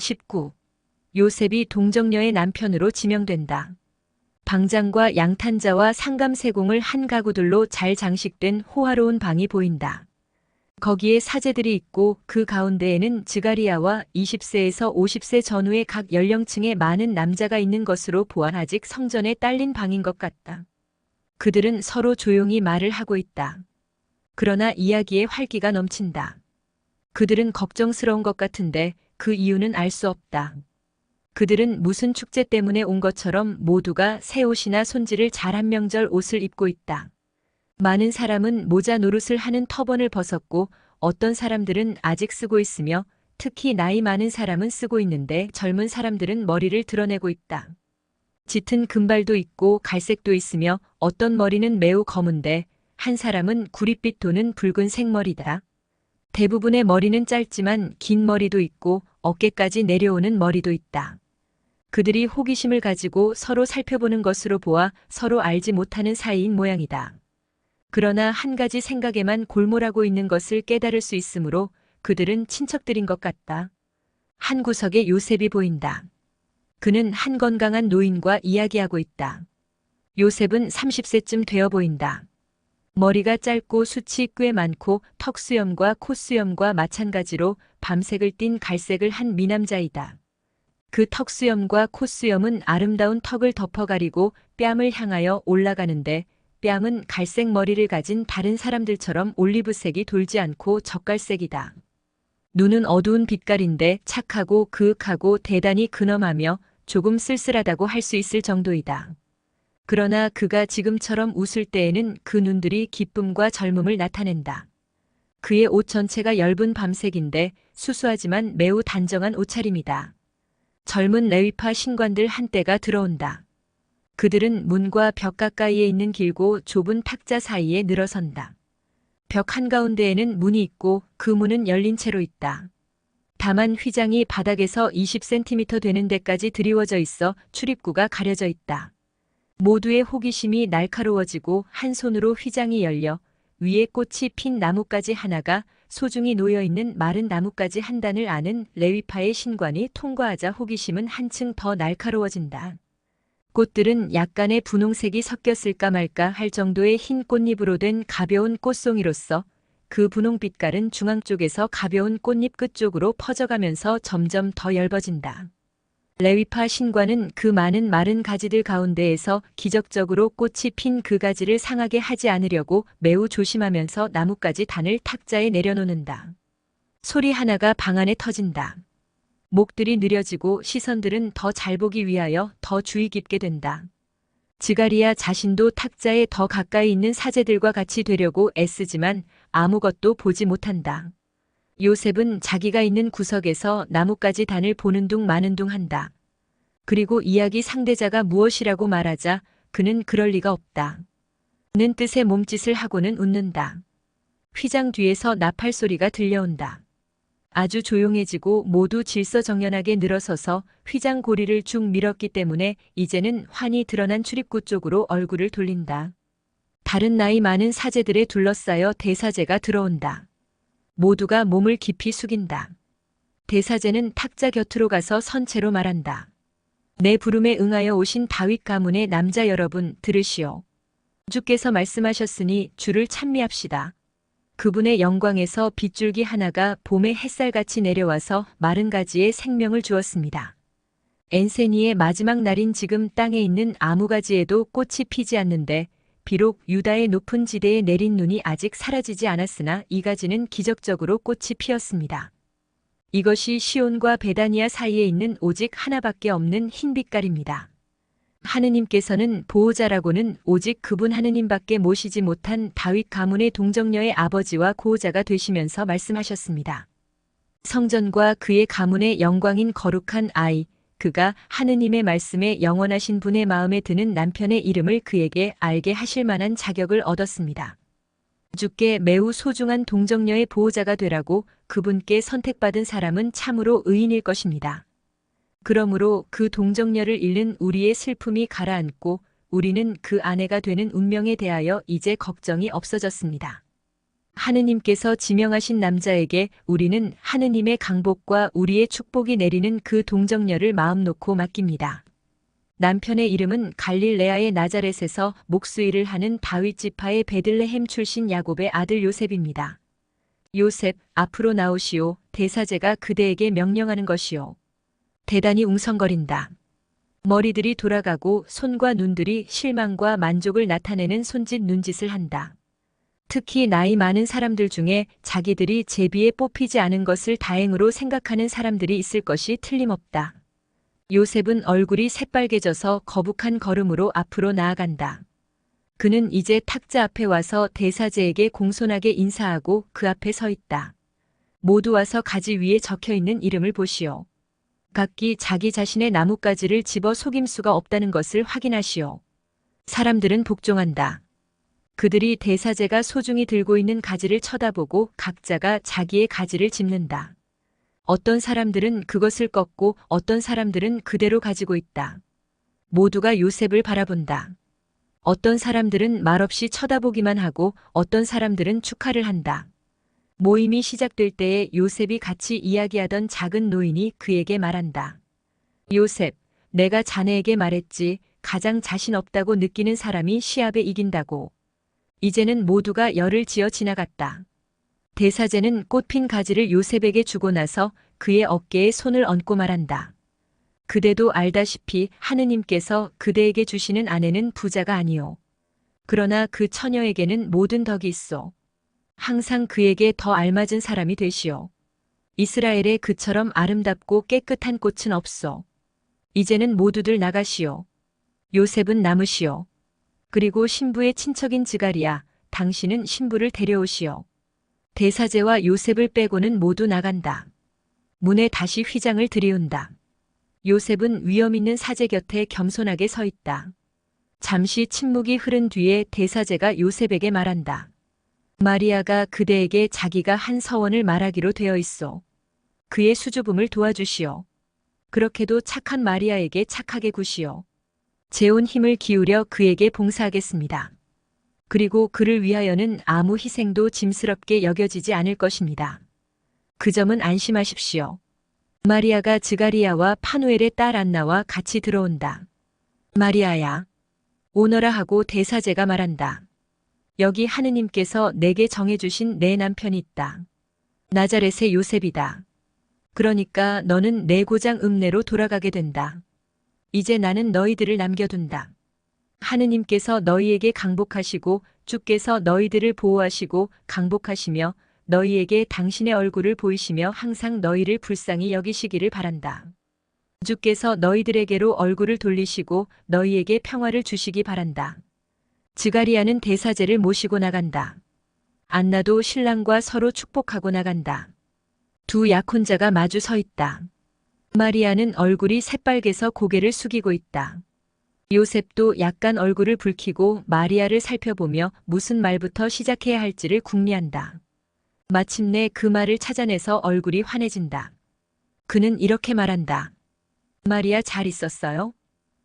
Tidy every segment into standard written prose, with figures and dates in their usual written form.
19. 요셉이 동정녀의 남편으로 지명된다. 방장과 양탄자와 상감세공을 한 가구들로 잘 장식된 호화로운 방이 보인다. 거기에 사제들이 있고 그 가운데에는 즈가리야와 20세에서 50세 전후의 각 연령층의 많은 남자가 있는 것으로 보아 아직 성전에 딸린 방인 것 같다. 그들은 서로 조용히 말을 하고 있다. 그러나 이야기에 활기가 넘친다. 그들은 걱정스러운 것 같은데 그 이유는 알 수 없다. 그들은 무슨 축제 때문에 온 것처럼 모두가 새 옷이나 손질을 잘한 명절 옷을 입고 있다. 많은 사람은 모자 노릇을 하는 터번을 벗었고 어떤 사람들은 아직 쓰고 있으며 특히 나이 많은 사람은 쓰고 있는데 젊은 사람들은 머리를 드러내고 있다. 짙은 금발도 있고 갈색도 있으며 어떤 머리는 매우 검은데 한 사람은 구릿빛 도는 붉은색 머리다. 대부분의 머리는 짧지만 긴 머리도 있고 어깨까지 내려오는 머리도 있다. 그들이 호기심을 가지고 서로 살펴보는 것으로 보아 서로 알지 못하는 사이인 모양이다. 그러나 한 가지 생각에만 골몰하고 있는 것을 깨달을 수 있으므로 그들은 친척들인 것 같다. 한 구석에 요셉이 보인다. 그는 한 건강한 노인과 이야기하고 있다. 요셉은 30세쯤 되어 보인다. 머리가 짧고 숱이 꽤 많고 턱수염과 콧수염과 마찬가지로 밤색을 띤 갈색을 한 미남자이다. 그 턱수염과 콧수염은 아름다운 턱을 덮어가리고 뺨을 향하여 올라가는데 뺨은 갈색 머리를 가진 다른 사람들처럼 올리브색이 돌지 않고 젓갈색이다. 눈은 어두운 빛깔인데 착하고 그윽하고 대단히 근엄하며 조금 쓸쓸하다고 할 수 있을 정도이다. 그러나 그가 지금처럼 웃을 때에는 그 눈들이 기쁨과 젊음을 나타낸다. 그의 옷 전체가 엷은 밤색인데 수수하지만 매우 단정한 옷차림이다. 젊은 레위파 신관들 한때가 들어온다. 그들은 문과 벽 가까이에 있는 길고 좁은 탁자 사이에 늘어선다. 벽 한가운데에는 문이 있고 그 문은 열린 채로 있다. 다만 휘장이 바닥에서 20cm 되는 데까지 드리워져 있어 출입구가 가려져 있다. 모두의 호기심이 날카로워지고 한 손으로 휘장이 열려 위에 꽃이 핀 나뭇가지 하나가 소중히 놓여있는 마른 나뭇가지 한 단을 아는 레위파의 신관이 통과하자 호기심은 한층 더 날카로워진다. 꽃들은 약간의 분홍색이 섞였을까 말까 할 정도의 흰 꽃잎으로 된 가벼운 꽃송이로서 그 분홍빛깔은 중앙 쪽에서 가벼운 꽃잎 끝쪽으로 퍼져가면서 점점 더 엷어진다. 레위파 신관은 그 많은 마른 가지들 가운데에서 기적적으로 꽃이 핀 그 가지를 상하게 하지 않으려고 매우 조심하면서 나뭇가지 단을 탁자에 내려놓는다. 소리 하나가 방 안에 터진다. 목들이 느려지고 시선들은 더 잘 보기 위하여 더 주의 깊게 된다. 즈가리야 자신도 탁자에 더 가까이 있는 사제들과 같이 되려고 애쓰지만 아무것도 보지 못한다. 요셉은 자기가 있는 구석에서 나뭇가지 단을 보는 둥 마는 둥 한다. 그리고 이야기 상대자가 무엇이라고 말하자 그는 그럴 리가 없다. 는 뜻의 몸짓을 하고는 웃는다. 휘장 뒤에서 나팔 소리가 들려온다. 아주 조용해지고 모두 질서정연하게 늘어서서 휘장 고리를 쭉 밀었기 때문에 이제는 환히 드러난 출입구 쪽으로 얼굴을 돌린다. 다른 나이 많은 사제들에 둘러싸여 대사제가 들어온다. 모두가 몸을 깊이 숙인다. 대사제는 탁자 곁으로 가서 선체로 말한다. 내 부름에 응하여 오신 다윗 가문의 남자 여러분 들으시오. 주께서 말씀하셨으니 주를 찬미합시다. 그분의 영광에서 빗줄기 하나가 봄의 햇살같이 내려와서 마른 가지에 생명을 주었습니다. 엔세니의 마지막 날인 지금 땅에 있는 아무 가지에도 꽃이 피지 않는데 비록 유다의 높은 지대에 내린 눈이 아직 사라지지 않았으나 이 가지는 기적적으로 꽃이 피었습니다. 이것이 시온과 베다니아 사이에 있는 오직 하나밖에 없는 흰 빛깔입니다. 하느님께서는 보호자라고는 오직 그분 하느님밖에 모시지 못한 다윗 가문의 동정녀의 아버지와 보호자가 되시면서 말씀하셨습니다. 성전과 그의 가문의 영광인 거룩한 아이, 그가 하느님의 말씀에 영원하신 분의 마음에 드는 남편의 이름을 그에게 알게 하실 만한 자격을 얻었습니다. 주께 매우 소중한 동정녀의 보호자가 되라고 그분께 선택받은 사람은 참으로 의인일 것입니다. 그러므로 그 동정녀를 잃는 우리의 슬픔이 가라앉고 우리는 그 아내가 되는 운명에 대하여 이제 걱정이 없어졌습니다. 하느님께서 지명하신 남자에게 우리는 하느님의 강복과 우리의 축복이 내리는 그 동정녀를 마음 놓고 맡깁니다. 남편의 이름은 갈릴레아의 나자렛에서 목수일을 하는 다윗 지파의 베들레헴 출신 야곱의 아들 요셉입니다. 요셉, 앞으로 나오시오. 대사제가 그대에게 명령하는 것이요. 대단히 웅성거린다. 머리들이 돌아가고 손과 눈들이 실망과 만족을 나타내는 손짓 눈짓을 한다. 특히 나이 많은 사람들 중에 자기들이 제비에 뽑히지 않은 것을 다행으로 생각하는 사람들이 있을 것이 틀림없다. 요셉은 얼굴이 새빨개져서 거북한 걸음으로 앞으로 나아간다. 그는 이제 탁자 앞에 와서 대사제에게 공손하게 인사하고 그 앞에 서 있다. 모두 와서 가지 위에 적혀있는 이름을 보시오. 각기 자기 자신의 나뭇가지를 집어 속임수가 없다는 것을 확인하시오. 사람들은 복종한다. 그들이 대사제가 소중히 들고 있는 가지를 쳐다보고 각자가 자기의 가지를 짚는다. 어떤 사람들은 그것을 꺾고 어떤 사람들은 그대로 가지고 있다. 모두가 요셉을 바라본다. 어떤 사람들은 말없이 쳐다보기만 하고 어떤 사람들은 축하를 한다. 모임이 시작될 때에 요셉이 같이 이야기하던 작은 노인이 그에게 말한다. 요셉, 내가 자네에게 말했지. 가장 자신 없다고 느끼는 사람이 시합에 이긴다고. 이제는 모두가 열을 지어 지나갔다. 대사제는 꽃핀 가지를 요셉에게 주고 나서 그의 어깨에 손을 얹고 말한다. 그대도 알다시피 하느님께서 그대에게 주시는 아내는 부자가 아니오. 그러나 그 처녀에게는 모든 덕이 있어. 항상 그에게 더 알맞은 사람이 되시오. 이스라엘에 그처럼 아름답고 깨끗한 꽃은 없어. 이제는 모두들 나가시오. 요셉은 남으시오. 그리고 신부의 친척인 즈가리야, 당신은 신부를 데려오시오. 대사제와 요셉을 빼고는 모두 나간다. 문에 다시 휘장을 들이운다. 요셉은 위험 있는 사제 곁에 겸손하게 서 있다. 잠시 침묵이 흐른 뒤에 대사제가 요셉에게 말한다. 마리아가 그대에게 자기가 한 서원을 말하기로 되어 있어. 그의 수줍음을 도와주시오. 그렇게도 착한 마리아에게 착하게 구시오. 제 온 힘을 기울여 그에게 봉사하겠습니다. 그리고 그를 위하여는 아무 희생도 짐스럽게 여겨지지 않을 것입니다. 그 점은 안심하십시오. 마리아가 즈가리야와 파누엘의 딸 안나와 같이 들어온다. 마리아야, 오너라 하고 대사제가 말한다. 여기 하느님께서 내게 정해주신 내 남편이 있다. 나자렛의 요셉이다. 그러니까 너는 내 고장 읍내로 돌아가게 된다. 이제 나는 너희들을 남겨둔다. 하느님께서 너희에게 강복하시고 주께서 너희들을 보호하시고 강복하시며 너희에게 당신의 얼굴을 보이시며 항상 너희를 불쌍히 여기시기를 바란다. 주께서 너희들에게로 얼굴을 돌리시고 너희에게 평화를 주시기 바란다. 즈가리야는 대사제를 모시고 나간다. 안나도 신랑과 서로 축복하고 나간다. 두 약혼자가 마주 서 있다. 마리아는 얼굴이 새빨개서 고개를 숙이고 있다. 요셉도 약간 얼굴을 붉히고 마리아를 살펴보며 무슨 말부터 시작해야 할지를 궁리한다. 마침내 그 말을 찾아내서 얼굴이 환해진다. 그는 이렇게 말한다. 마리아 잘 있었어요?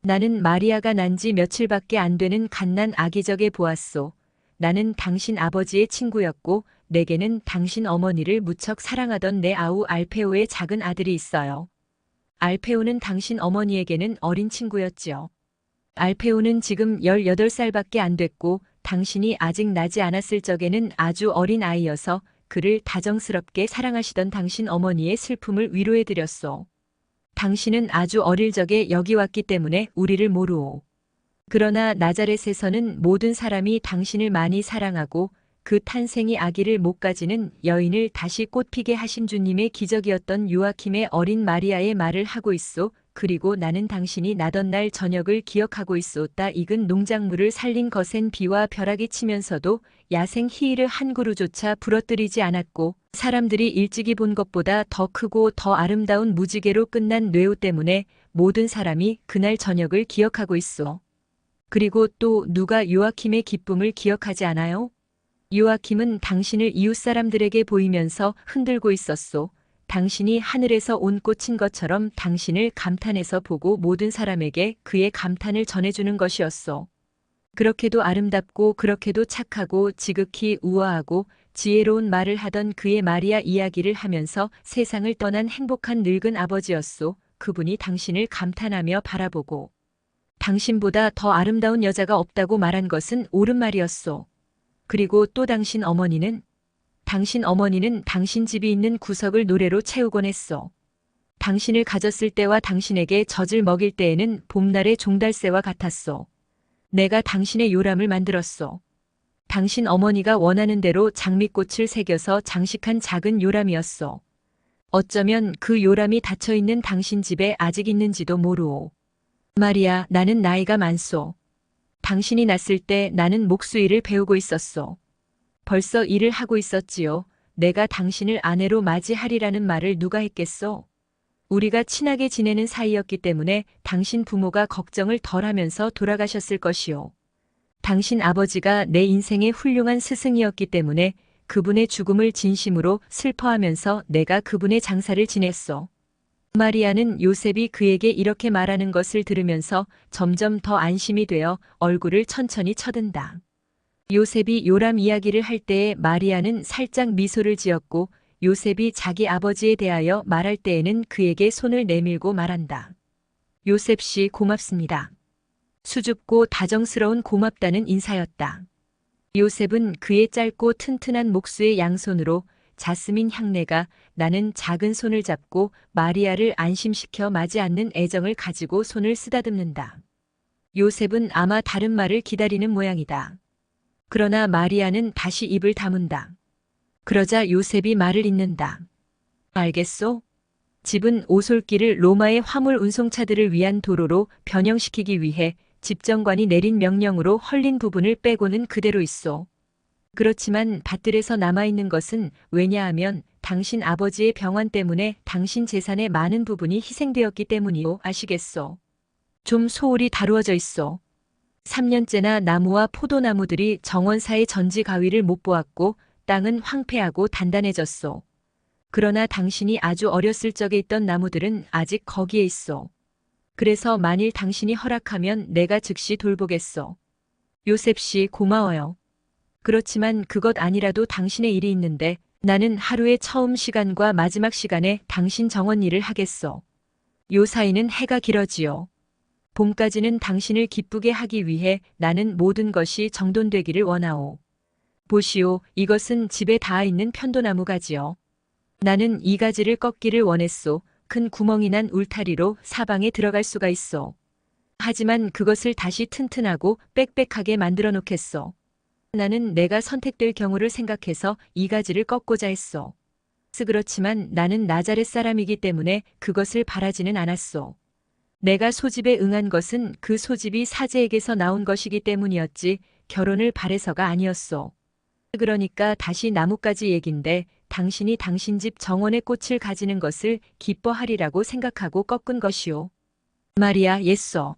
나는 마리아가 난 지 며칠밖에 안 되는 갓난 아기적에 보았소. 나는 당신 아버지의 친구였고 내게는 당신 어머니를 무척 사랑하던 내 아우 알페오의 작은 아들이 있어요. 알페오는 당신 어머니에게는 어린 친구였지요. 알페오는 지금 18살밖에 안 됐고 당신이 아직 나지 않았을 적에는 아주 어린 아이여서 그를 다정스럽게 사랑하시던 당신 어머니의 슬픔을 위로해드렸소. 당신은 아주 어릴 적에 여기 왔기 때문에 우리를 모르오. 그러나 나자렛에서는 모든 사람이 당신을 많이 사랑하고 그 탄생이 아기를 못 가지는 여인을 다시 꽃피게 하신 주님의 기적이었던 요아킴의 어린 마리아의 말을 하고 있소. 그리고 나는 당신이 나던 날 저녁을 기억하고 있소다. 익은 농작물을 살린 거센 비와 벼락이 치면서도 야생 희일을 한 그루조차 부러뜨리지 않았고 사람들이 일찍이 본 것보다 더 크고 더 아름다운 무지개로 끝난 뇌우 때문에 모든 사람이 그날 저녁을 기억하고 있소. 그리고 또 누가 요아킴의 기쁨을 기억하지 않아요? 요아킴은 당신을 이웃 사람들에게 보이면서 흔들고 있었소. 당신이 하늘에서 온 꽃인 것처럼 당신을 감탄해서 보고 모든 사람에게 그의 감탄을 전해주는 것이었소. 그렇게도 아름답고 그렇게도 착하고 지극히 우아하고 지혜로운 말을 하던 그의 마리아 이야기를 하면서 세상을 떠난 행복한 늙은 아버지였소. 그분이 당신을 감탄하며 바라보고 당신보다 더 아름다운 여자가 없다고 말한 것은 옳은 말이었소. 그리고 또 당신 어머니는 당신 집이 있는 구석을 노래로 채우곤 했소. 당신을 가졌을 때와 당신에게 젖을 먹일 때에는 봄날의 종달새와 같았소. 내가 당신의 요람을 만들었소. 당신 어머니가 원하는 대로 장미꽃을 새겨서 장식한 작은 요람이었소. 어쩌면 그 요람이 닫혀있는 당신 집에 아직 있는지도 모르오. 마리아, 나는 나이가 많소. 당신이 났을 때 나는 목수일을 배우고 있었소. 벌써 일을 하고 있었지요. 내가 당신을 아내로 맞이하리라는 말을 누가 했겠소? 우리가 친하게 지내는 사이였기 때문에 당신 부모가 걱정을 덜하면서 돌아가셨을 것이요. 당신 아버지가 내 인생의 훌륭한 스승이었기 때문에 그분의 죽음을 진심으로 슬퍼하면서 내가 그분의 장사를 지냈소. 마리아는 요셉이 그에게 이렇게 말하는 것을 들으면서 점점 더 안심이 되어 얼굴을 천천히 쳐든다. 요셉이 요람 이야기를 할 때에 마리아는 살짝 미소를 지었고 요셉이 자기 아버지에 대하여 말할 때에는 그에게 손을 내밀고 말한다. 요셉 씨 고맙습니다. 수줍고 다정스러운 고맙다는 인사였다. 요셉은 그의 짧고 튼튼한 목수의 양손으로 자스민 향내가 나는 작은 손을 잡고 마리아를 안심시켜 마지 않는 애정을 가지고 손을 쓰다듬는다. 요셉은 아마 다른 말을 기다리는 모양이다. 그러나 마리아는 다시 입을 다문다. 그러자 요셉이 말을 잇는다. 알겠소? 집은 오솔길을 로마의 화물 운송차들을 위한 도로로 변형시키기 위해 집정관이 내린 명령으로 헐린 부분을 빼고는 그대로 있소. 그렇지만 밭들에서 남아있는 것은 왜냐하면 당신 아버지의 병환 때문에 당신 재산의 많은 부분이 희생되었기 때문이오. 아시겠소? 좀 소홀히 다루어져 있소. 3년째나 나무와 포도나무들이 정원사의 전지 가위를 못 보았고 땅은 황폐하고 단단해졌소. 그러나 당신이 아주 어렸을 적에 있던 나무들은 아직 거기에 있소. 그래서 만일 당신이 허락하면 내가 즉시 돌보겠소. 요셉 씨 고마워요. 그렇지만 그것 아니라도 당신의 일이 있는데 나는 하루의 처음 시간과 마지막 시간에 당신 정원 일을 하겠소. 요 사이는 해가 길어지요. 봄까지는 당신을 기쁘게 하기 위해 나는 모든 것이 정돈되기를 원하오. 보시오, 이것은 집에 닿아 있는 편도나무 가지요. 나는 이 가지를 꺾기를 원했소. 큰 구멍이 난 울타리로 사방에 들어갈 수가 있소. 하지만 그것을 다시 튼튼하고 빽빽하게 만들어 놓겠소. 나는 내가 선택될 경우를 생각해서 이 가지를 꺾고자 했소. 그렇지만 나는 나자렛 사람이기 때문에 그것을 바라지는 않았소. 내가 소집에 응한 것은 그 소집이 사제에게서 나온 것이기 때문이었지 결혼을 바래서가 아니었소. 그러니까 다시 나뭇가지 얘긴데 당신이 당신 집 정원의 꽃을 가지는 것을 기뻐하리라고 생각하고 꺾은 것이오. 마리아, 옛소.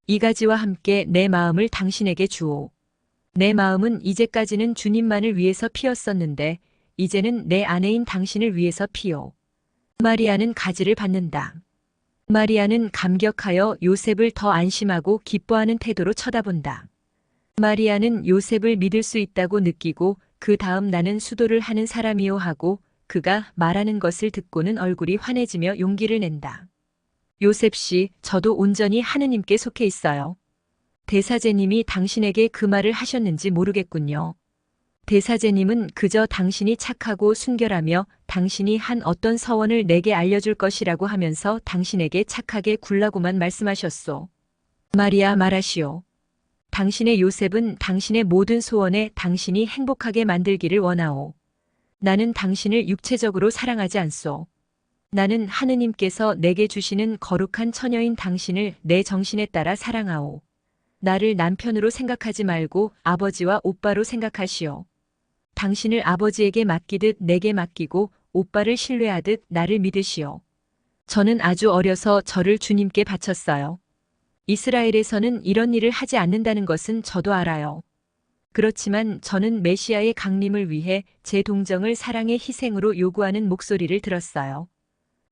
이 가지와 함께 내 마음을 당신에게 주오. 내 마음은 이제까지는 주님만을 위해서 피었었는데 이제는 내 아내인 당신을 위해서 피오. 마리아는 가지를 받는다. 마리아는 감격하여 요셉을 더 안심하고 기뻐하는 태도로 쳐다본다. 마리아는 요셉을 믿을 수 있다고 느끼고 그 다음 나는 수도를 하는 사람이요 하고 그가 말하는 것을 듣고는 얼굴이 환해지며 용기를 낸다. 요셉 씨, 저도 온전히 하느님께 속해 있어요. 대사제님이 당신에게 그 말을 하셨는지 모르겠군요. 대사제님은 그저 당신이 착하고 순결하며 당신이 한 어떤 서원을 내게 알려줄 것이라고 하면서 당신에게 착하게 굴라고만 말씀하셨소. 마리아 말하시오. 당신의 요셉은 당신의 모든 소원에 당신이 행복하게 만들기를 원하오. 나는 당신을 육체적으로 사랑하지 않소. 나는 하느님께서 내게 주시는 거룩한 처녀인 당신을 내 정신에 따라 사랑하오. 나를 남편으로 생각하지 말고 아버지와 오빠로 생각하시오. 당신을 아버지에게 맡기듯 내게 맡기고 오빠를 신뢰하듯 나를 믿으시오. 저는 아주 어려서 저를 주님께 바쳤어요. 이스라엘에서는 이런 일을 하지 않는다는 것은 저도 알아요. 그렇지만 저는 메시아의 강림을 위해 제 동정을 사랑의 희생으로 요구하는 목소리를 들었어요.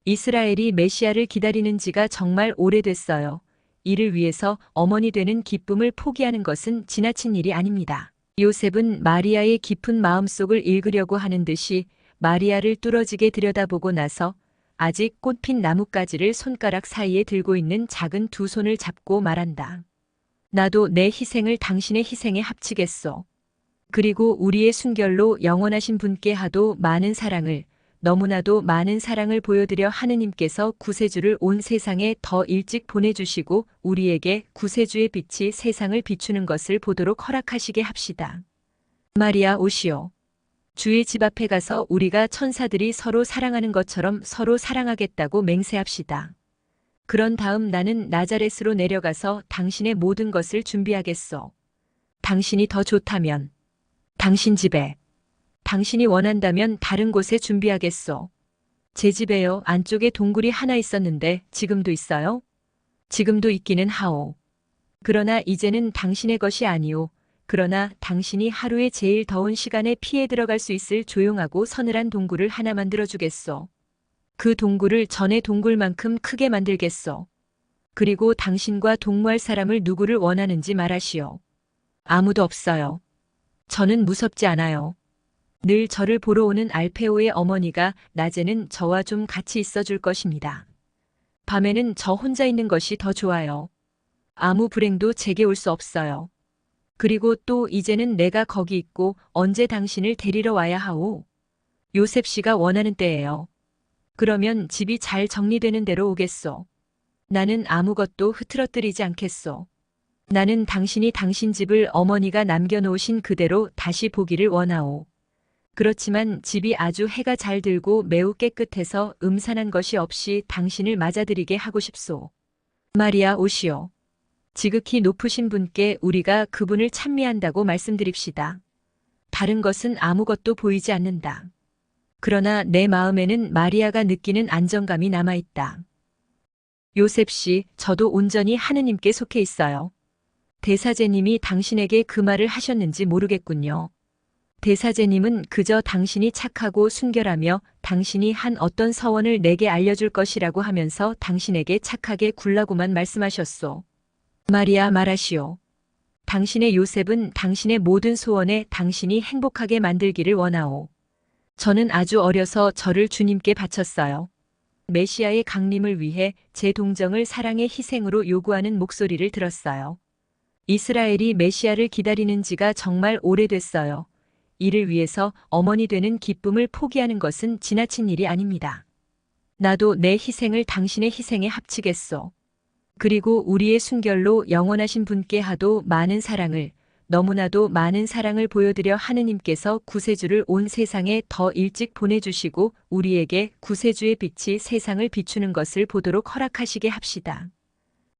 이스라엘이 메시아를 기다리는 지가 정말 오래됐어요. 이를 위해서 어머니 되는 기쁨을 포기하는 것은 지나친 일이 아닙니다. 요셉은 마리아의 깊은 마음속을 읽으려고 하는 듯이 마리아를 뚫어지게 들여다보고 나서 아직 꽃핀 나뭇가지를 손가락 사이에 들고 있는 작은 두 손을 잡고 말한다. 나도 내 희생을 당신의 희생에 합치겠소. 그리고 우리의 순결로 영원하신 분께 하도 많은 사랑을, 너무나도 많은 사랑을 보여드려 하느님께서 구세주를 온 세상에 더 일찍 보내주시고 우리에게 구세주의 빛이 세상을 비추는 것을 보도록 허락하시게 합시다. 마리아 오시오. 주의 집 앞에 가서 우리가 천사들이 서로 사랑하는 것처럼 서로 사랑하겠다고 맹세합시다. 그런 다음 나는 나자렛으로 내려가서 당신의 모든 것을 준비하겠소. 당신이 더 좋다면 당신 집에, 당신이 원한다면 다른 곳에 준비하겠소. 제 집에요. 안쪽에 동굴이 하나 있었는데 지금도 있어요? 지금도 있기는 하오. 그러나 이제는 당신의 것이 아니오. 그러나 당신이 하루에 제일 더운 시간에 피해 들어갈 수 있을 조용하고 서늘한 동굴을 하나 만들어주겠소. 그 동굴을 전의 동굴만큼 크게 만들겠소. 그리고 당신과 동무할 사람을 누구를 원하는지 말하시오. 아무도 없어요. 저는 무섭지 않아요. 늘 저를 보러 오는 알페오의 어머니가 낮에는 저와 좀 같이 있어 줄 것입니다. 밤에는 저 혼자 있는 것이 더 좋아요. 아무 불행도 제게 올 수 없어요. 그리고 또 이제는 내가 거기 있고 언제 당신을 데리러 와야 하오? 요셉 씨가 원하는 때예요. 그러면 집이 잘 정리되는 대로 오겠소. 나는 아무것도 흐트러뜨리지 않겠소. 나는 당신이 당신 집을 어머니가 남겨놓으신 그대로 다시 보기를 원하오. 그렇지만 집이 아주 해가 잘 들고 매우 깨끗해서 음산한 것이 없이 당신을 맞아들이게 하고 싶소. 마리아 오시오. 지극히 높으신 분께 우리가 그분을 찬미한다고 말씀드립시다. 다른 것은 아무것도 보이지 않는다. 그러나 내 마음에는 마리아가 느끼는 안정감이 남아있다. 요셉 씨, 저도 온전히 하느님께 속해 있어요. 대사제님이 당신에게 그 말을 하셨는지 모르겠군요. 대사제님은 그저 당신이 착하고 순결하며 당신이 한 어떤 서원을 내게 알려줄 것이라고 하면서 당신에게 착하게 굴라고만 말씀하셨소. 마리아 말하시오. 당신의 요셉은 당신의 모든 소원에 당신이 행복하게 만들기를 원하오. 저는 아주 어려서 저를 주님께 바쳤어요. 메시아의 강림을 위해 제 동정을 사랑의 희생으로 요구하는 목소리를 들었어요. 이스라엘이 메시아를 기다리는 지가 정말 오래됐어요. 이를 위해서 어머니 되는 기쁨을 포기하는 것은 지나친 일이 아닙니다. 나도 내 희생을 당신의 희생에 합치겠소. 그리고 우리의 순결로 영원하신 분께 하도 많은 사랑을, 너무나도 많은 사랑을 보여드려 하느님께서 구세주를 온 세상에 더 일찍 보내주시고 우리에게 구세주의 빛이 세상을 비추는 것을 보도록 허락하시게 합시다.